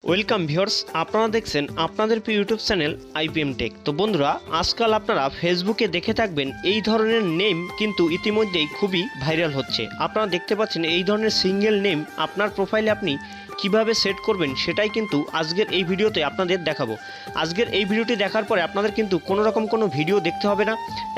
Welcome viewers, আপনারা দেখছেন আপনাদের ইউটিউব চ্যানেল ipmtech। তো বন্ধুরা, আজকাল আপনারা ফেসবুকে দেখে থাকবেন এই ধরনের নেম কিন্তু ইতিমধ্যেই খুবই ভাইরাল হচ্ছে। আপনারা দেখতে পাচ্ছেন এই ধরনের সিঙ্গেল নেম আপনার প্রোফাইলে আপনি কিভাবে সেট করবেন সেটাই কিন্তু আজকের এই ভিডিওতে আপনাদের দেখাবো। আজকের এই ভিডিওটি দেখার পরে আপনাদের কিন্তু কোনো রকম কোনো ভিডিও দেখতে হবে না,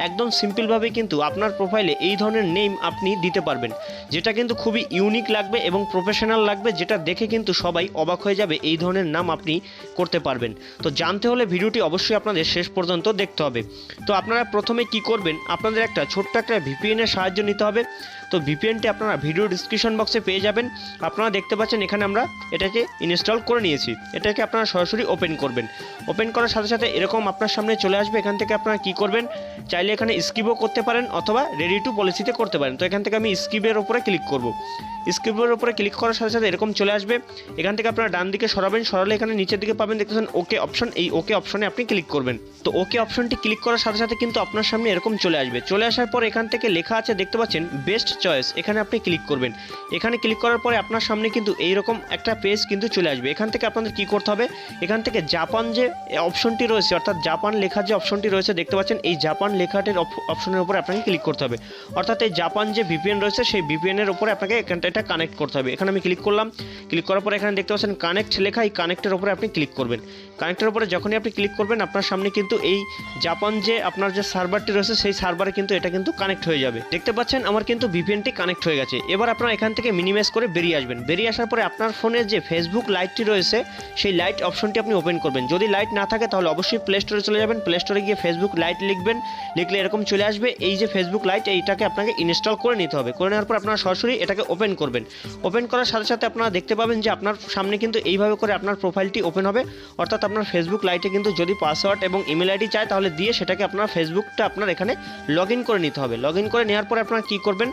একদম সিম্পলভাবে কিন্তু আপনার প্রোফাইলে এই ধরনের নেম আপনি দিতে পারবেন, যেটা কিন্তু খুবই ইউনিক লাগবে এবং প্রফেশনাল লাগবে, যেটা দেখে কিন্তু সবাই অবাক হয়ে যাবে এই ধরনের নাম আপনি করতে পারবেন। তো জানতে হলে ভিডিওটি অবশ্যই আপনাদের শেষ পর্যন্ত দেখতে হবে। তো আপনারা প্রথমে কি করবেন, আপনাদের একটা ছোট্ট একটা ভিপিএনের সাহায্য নিতে হবে। তো ভিপিএনটি আপনারা ভিডিও ডিসক্রিপশন বক্সে পেয়ে যাবেন। আপনারা দেখতে পাচ্ছেন এখানে আমরা এটাকে ইনস্টল করে নিয়েছি। এটাকে আপনারা সরাসরি ওপেন করবেন। ওপেন করার সাথে সাথে এরকম আপনার সামনে চলে আসবে। এখান থেকে আপনারা কি করবেন, চাইলে এখানে স্কিপও করতে পারেন অথবা রেডি টু পলিসিতে করতে পারেন। তো এখান থেকে আমি স্কিপের উপরে ক্লিক করব। স্কিপের উপরে ক্লিক করার সাথে সাথে এরকম চলে আসবে। এখান থেকে আপনারা ডান দিকে সরাবেন, সরালে এখানে নিচের দিকে পাবেন দেখতেছেন ওকে অপশন। এই ওকে অপশনে আপনি ক্লিক করবেন। তো ওকে অপশনটি ক্লিক করার সাথে সাথে কিন্তু আপনার সামনে এরকম চলে আসবে। চলে আসার পর এখান থেকে লেখা আছে দেখতে পাচ্ছেন বেস্ট চয়েস, এখানে আপনি ক্লিক করবেন। এখানে ক্লিক করার পরে আপনার সামনে কিন্তু এইরকম একটা পেজ কিন্তু চলে আসবে। এখান থেকে আপনাদের কি করতে হবে, এখান থেকে জাপান যে অপশনটি রয়েছে অর্থাৎ জাপান লেখার যে অপশনটি রয়েছে দেখতে পাচ্ছেন, এই জাপান লেখাটির অপশনের উপরে আপনাকে ক্লিক করতে হবে। অর্থাৎ এই জাপান যে ভিপিএন রয়েছে সেই ভিপিএনের উপরে আপনাকে এটা কানেক্ট করতে হবে। এখানে আমি ক্লিক করলাম। ক্লিক করার পরে এখানে দেখতে পাচ্ছেন কানেক্ট লেখা, এই কানেক্টের উপরে আপনি ক্লিক করবেন। কানেক্টের উপরে যখনই আপনি ক্লিক করবেন আপনার সামনে কিন্তু এই জাপান যে আপনার যে সার্ভারটি রয়েছে সেই সার্ভারে কিন্তু এটা কিন্তু কানেক্ট হয়ে যাবে। দেখতে পাচ্ছেন আমার কিন্তু ভিপিএনটি কানেক্ট হয়ে গেছে। এবার আপনারা এখান থেকে মিনিমাইজ করে বেরিয়ে আসবেন। বেরিয়ে আসার পরে আপনার ফোনের যে ফেসবুক লাইটটি রয়েছে সেই লাইট অপশনটি আপনি ওপেন করবেন। যদি লাইট না থাকে তাহলে অবশ্যই প্লে স্টোরে চলে যাবেন। প্লে স্টোরে গিয়ে ফেসবুক লাইট লিখবেন, লিখলে এরকম চলে আসবে। এই যে ফেসবুক লাইট এইটাকে আপনাকে ইনস্টল করে নিতে হবে। করে নেওয়ার পর আপনারা সরাসরি এটাকে ওপেন করবেন। ওপেন করার সাথে সাথে আপনারা দেখতে পাবেন যে আপনার সামনে কিন্তু এইভাবে করে আপনার প্রোফাইলটি ওপেন হবে। অর্থাৎ আপনার ফেসবুক লাইটে কিন্তু যদি পাসওয়ার্ড এবং ইমেল আইডি চায় তাহলে দিয়ে সেটাকে আপনার ফেসবুকটা আপনার এখানে লগ ইন করে নিতে হবে। লগ ইন করে নেওয়ার পরে আপনারা কী করবেন,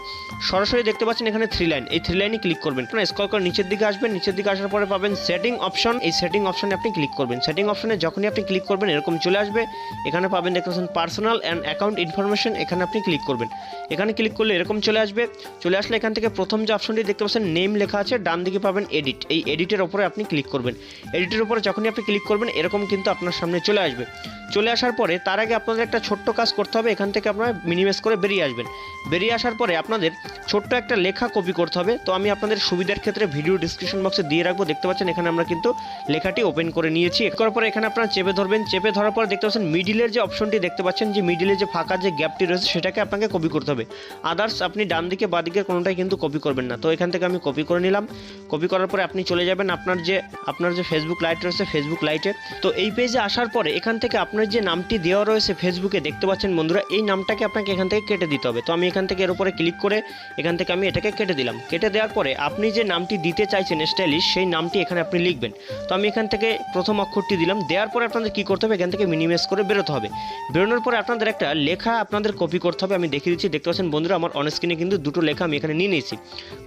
সরাসরি দেখতে পাচ্ছেন এখানে থ্রি লাইন, এই থ্রি লাইনে ক্লিক করবেন। আপনারা স্ক্রল করে নিচের দিকে আসবেন। নিচের দিকে আসার পরে পাবেন সেটিং অপশন, এই সেটিং অপশনে আপনি ক্লিক করবেন। সেটিং অপশনে যখনই আপনি ক্লিক করবেন এরকম চলে আসবে। এখানে পাবেন দেখতে পাচ্ছেন পার্সোনাল অ্যান্ড অ্যাকাউন্ট ইনফরমেশন, এখানে আপনি ক্লিক করবেন। এখানে ক্লিক করলে এরকম চলে আসবে। চলে আসলে এখান থেকে প্রথম যে অপশনটি দেখতে পাচ্ছেন নেম লেখা আছে, ডান দিকে পাবেন এডিট, এই এডিটের উপরে আপনি ক্লিক করবেন। এডিটের উপরে যখনই আপনি ক্লিক করবেন এরকম কিন্তু আপনার সামনে চলে আসবে। চলে আসার পরে তার আগে আপনাদের একটা ছোট্ট কাজ করতে হবে। এখান থেকে আপনারা মিনিমাইজ করে বেরিয়ে আসবেন। বেরিয়ে আসার পরে আপনাদের ছোট্ট একটা লেখা কপি করতে হবে। তো আমি আপনাদের সুবিধার ক্ষেত্রে ভিডিও ডিসক্রিপশন বক্সে দিয়ে রাখবো। দেখতে পাচ্ছেন এখানে আমরা কিন্তু লেখাটি ওপেন করে নিয়েছি। করার পরে এখানে আপনারা চেপে ধরবেন। চেপে ধরার পরে দেখতে পাচ্ছেন মিডিলের যে অপশনটি দেখতে পাচ্ছেন, যে মিডিলে যে ফাঁকা যে গ্যাপটি রয়েছে সেটাকে আপনাকে কপি করতে হবে। আদার্স আপনি ডান দিকে বা দিকের কোনোটাই কিন্তু কপি করবেন না। তো এখান থেকে আমি কপি করে নিলাম। কপি করার পরে আপনি চলে যাবেন আপনার যে ফেসবুক লাইট রয়েছে ফেসবুক লাইটে। তো এই পেজে আসার পরে এখান থেকে আপনার যে নামটি দেওয়া রয়েছে ফেসবুকে দেখতে পাচ্ছেন বন্ধুরা, এই নামটাকে আপনাকে এখান থেকে কেটে দিতে হবে। তো আমি এখান থেকে এর উপরে ক্লিক করে এখান থেকে আমি এটাকে কেটে দিলাম। কেটে দেওয়ার পরে আপনি যে নামটি দিতে চাইছেন স্টাইলিশ, সেই নামটি এখানে আপনি লিখবেন। তো আমি এখান থেকে প্রথম অক্ষরটি দিলাম। দেওয়ার পরে আপনাদের কী করতে হবে, এখান থেকে মিনিমাইজ করে বেরোতে হবে। বেরোনোর পরে আপনাদের একটা লেখা আপনাদের কপি করতে হবে। আমি দেখিয়ে দিচ্ছি। দেখতে পাচ্ছেন বন্ধুরা আমার অন স্ক্রিনে কিন্তু দুটো লেখা আমি এখানে নিয়ে নিয়েছি।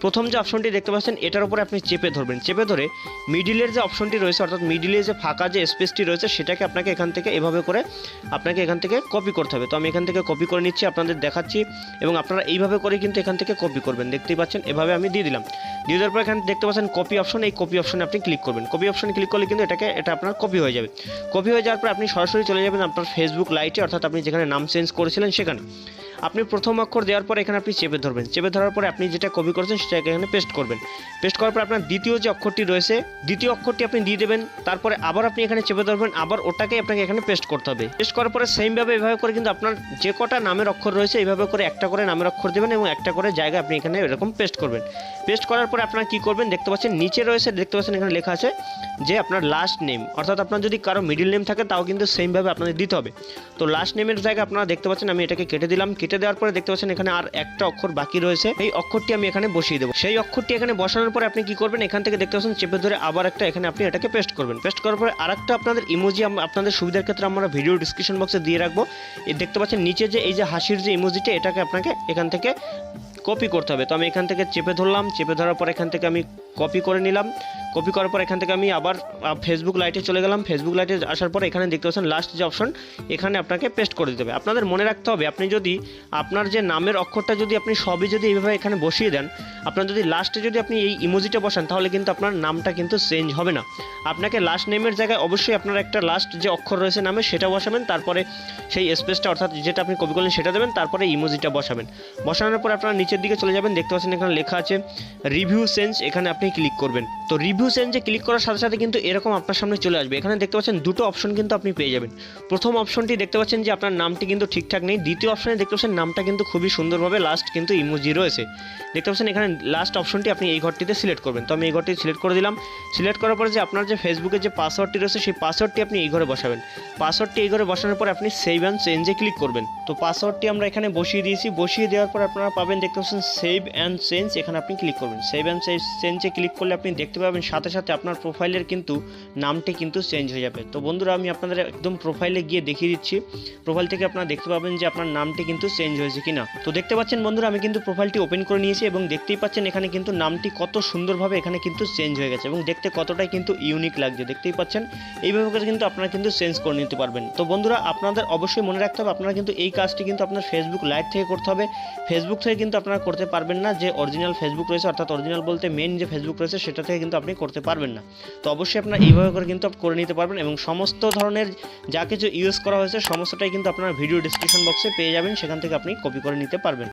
প্রথম যে অপশনটি দেখতে পাচ্ছেন এটার উপরে আপনি চেপে ধরবেন। চেপে ধরে মিডিলের যে অপশনটি রয়েছে অর্থাৎ মিডিলে যে ফাঁকা যে স্পেসটি রয়েছে সেটাকে আপনাকে এখান থেকে এভাবে করে আপনাকে এখান থেকে কপি করতে হবে। তো আমি এখান থেকে কপি করে নিচ্ছি, আপনাদের দেখাচ্ছি, এবং আপনারা এইভাবে করে কিন্তু এখান থেকে কপি করবেন। দেখতেই পাচ্ছেন এভাবে আমি দিয়ে দিলাম। দিয়ে দেওয়ার পর এখানে দেখতে পাচ্ছেন কপি অপশন, এই কপি অপশনে আপনি ক্লিক করবেন। কপি অপশনে ক্লিক করলে কিন্তু এটা আপনার কপি হয়ে যাবে। কপি হয়ে যাওয়ার পর আপনি সরাসরি চলে যাবেন আপনার ফেসবুক লাইটে, অর্থাৎ আপনি যেখানে নাম চেঞ্জ করেছিলেন সেখানে। আপনি প্রথম অক্ষর দেওয়ার পর এখানে আপনি চেপে ধরবেন। চেপে ধরার পরে আপনি যেটা কপি করেছেন সেটাকে এখানে পেস্ট করবেন। পেস্ট করার পর আপনার দ্বিতীয় যে অক্ষরটি রয়েছে দ্বিতীয় অক্ষরটি আপনি দিয়ে দেবেন। তারপরে আবার আপনি এখানে চেপে ধরবেন, আবার ওটাকে আপনাকে এখানে পেস্ট করতে হবে। পেস্ট করার পরে সেমভাবে এভাবে করে কিন্তু আপনার যে কটা নামের অক্ষর রয়েছে এইভাবে করে একটা করে নামের অক্ষর দেবেন এবং একটা করে জায়গা আপনি এখানে এরকম পেস্ট করবেন। পেস্ট করার পরে আপনারা কী করবেন, দেখতে পাচ্ছেন নিচে রয়েছে দেখতে পাচ্ছেন এখানে লেখা আছে যে আপনার লাস্ট নেম, অর্থাৎ আপনার যদি কারো মিডিল নেম থাকে তাও কিন্তু সেমভাবে আপনাদের দিতে হবে। তো লাস্ট নেমের জায়গায় আপনারা দেখতে পাচ্ছেন আমি এটাকে কেটে দিলাম। কেটে দেওয়ার পরে দেখতে পাচ্ছেন এখানে আর একটা অক্ষর বাকি রয়েছে, এই অক্ষরটি আমি এখানে বসিয়ে দেবো। সেই অক্ষরটি এখানে বসানোর পরে আপনি কি করবেন, এখান থেকে দেখতে পাচ্ছেন চেপে ধরে আবার একটা এখানে আপনি এটাকে পেস্ট করবেন। পেস্ট করার পরে আরেকটা আপনাদের ইমোজি আপনাদের সুবিধার ক্ষেত্রে আমরা ভিডিও ডিসক্রিপশন বক্সে দিয়ে রাখবো। এই দেখতে পাচ্ছেন নিচে যে এই যে হাসির যে ইমোজিটা এটাকে আপনাকে এখান থেকে কপি করতে হবে। তো আমি এখান থেকে চেপে ধরলাম, চেপে ধরার পর এখান থেকে আমি কপি করে নিলাম। কপি করার পর এখান থেকে আমি আবার ফেসবুক লাইটে চলে গেলাম। ফেসবুক লাইটে আসার পর এখানে দেখতে পাচ্ছেন লাস্ট যে অপশন, এখানে আপনাকে পেস্ট করে দিতে হবে। আপনাদের মনে রাখতে হবে, আপনি যদি আপনার যে নামের অক্ষরটা যদি আপনি সবই যদি এইভাবে এখানে বসিয়ে দেন, আপনার যদি লাস্টে যদি আপনি এই ইমোজিটা বসান, তাহলে কিন্তু আপনার নামটা কিন্তু চেঞ্জ হবে না। আপনাকে লাস্ট নেমের জায়গায় অবশ্যই আপনার একটা লাস্ট যে অক্ষর রয়েছে নামে সেটা বসাবেন, তারপরে সেই স্পেসটা অর্থাৎ যেটা আপনি কপি করলেন সেটা দেবেন, তারপরে ইমোজিটা বসাবেন। বসানোর পর আপনারা নিচের দিকে চলে যাবেন, দেখতে পাচ্ছেন এখানে লেখা আছে রিভিউ চেঞ্জ, এখানে আপনি ক্লিক করবেন। তো রিভিউ চেঞ্জে ক্লিক করার সাথে সাথে কিন্তু এরকম আপনার সামনে চলে আসবে। এখানে দেখতে পাচ্ছেন দুটো অপশন কিন্তু আপনি পেয়ে যাবেন। প্রথম অপশনটি দেখতে পাচ্ছেন যে আপনার নামটি কিন্তু ঠিকঠাক নেই। দ্বিতীয় অপশনে দেখতে পাচ্ছেন নামটা কিন্তু খুবই সুন্দরভাবে লাস্ট কিন্তু ইমোজি রয়েছে। দেখতে পাচ্ছেন এখানে লাস্ট অপশনটি আপনি এই ঘরটিতে সিলেক্ট করবেন। তো আমি এই ঘরটি সিলেক্ট করে দিলাম। সিলেক্ট করার পরে যে আপনার যে ফেসবুকের যে পাসওয়ার্ডটি রয়েছে সেই পাসওয়ার্ডটি আপনি এই ঘরে বসাবেন। পাসওয়ার্ডটি এই ঘরে বসানোর পর আপনি সেভ অ্যান্ড চেঞ্জে ক্লিক করবেন। তো পাসওয়ার্ডটি আমরা এখানে বসিয়ে দিয়েছি। বসিয়ে দেওয়ার পর আপনারা পাবেন দেখতে পাচ্ছেন সেভ অ্যান্ড চেঞ্জ, এখানে আপনি ক্লিক করবেন। সেভ অ্যান্ড চেঞ্জে ক্লিক করলে আপনি দেখতে পাবেন সাথে সাথে আপনার প্রোফাইলের কিন্তু নামটি কিন্তু চেঞ্জ হয়ে যাবে। তো বন্ধুরা আমি আপনাদের একদম প্রোফাইলে গিয়ে দেখিয়ে দিচ্ছি। প্রোফাইল থেকে আপনারা দেখতে পাবেন যে আপনার নামটি কিন্তু চেঞ্জ হয়েছে কিনা। তো দেখতে পাচ্ছেন বন্ধুরা আমি কিন্তু প্রোফাইলটি ওপেন করে নিয়েছি এবং দেখতেই পাচ্ছেন এখানে কিন্তু নামটি কত সুন্দরভাবে এখানে কিন্তু চেঞ্জ হয়ে গেছে এবং দেখতে কতটাই কিন্তু ইউনিক লাগছে। দেখতেই পাচ্ছেন এইভাবে করে কিন্তু আপনারা কিন্তু চেঞ্জ করে নিতে পারবেন। তো বন্ধুরা আপনাদের অবশ্যই মনে রাখতে হবে, আপনারা কিন্তু এই কাজটি কিন্তু আপনার ফেসবুক লাইট থেকে করতে হবে। ফেসবুক থেকে কিন্তু আপনারা করতে পারবেন না, যে অরিজিনাল ফেসবুক রয়েছে অর্থাৎ অরিজিনাল বলতে মেন যে ফেসবুক রয়েছে সেটা থেকে কিন্তু আপনি করতে পারবেন না। তো অবশ্যই আপনারা এইভাবে করে কিন্তু করে নিতে পারবেন এবং সমস্ত ধরনের যা কিছু ইউজ করা হয়েছে সমস্তটাই কিন্তু আপনারা ভিডিও ডিসক্রিপশন বক্সে পেয়ে যাবেন, সেখান থেকে আপনি কপি করে নিতে পারবেন।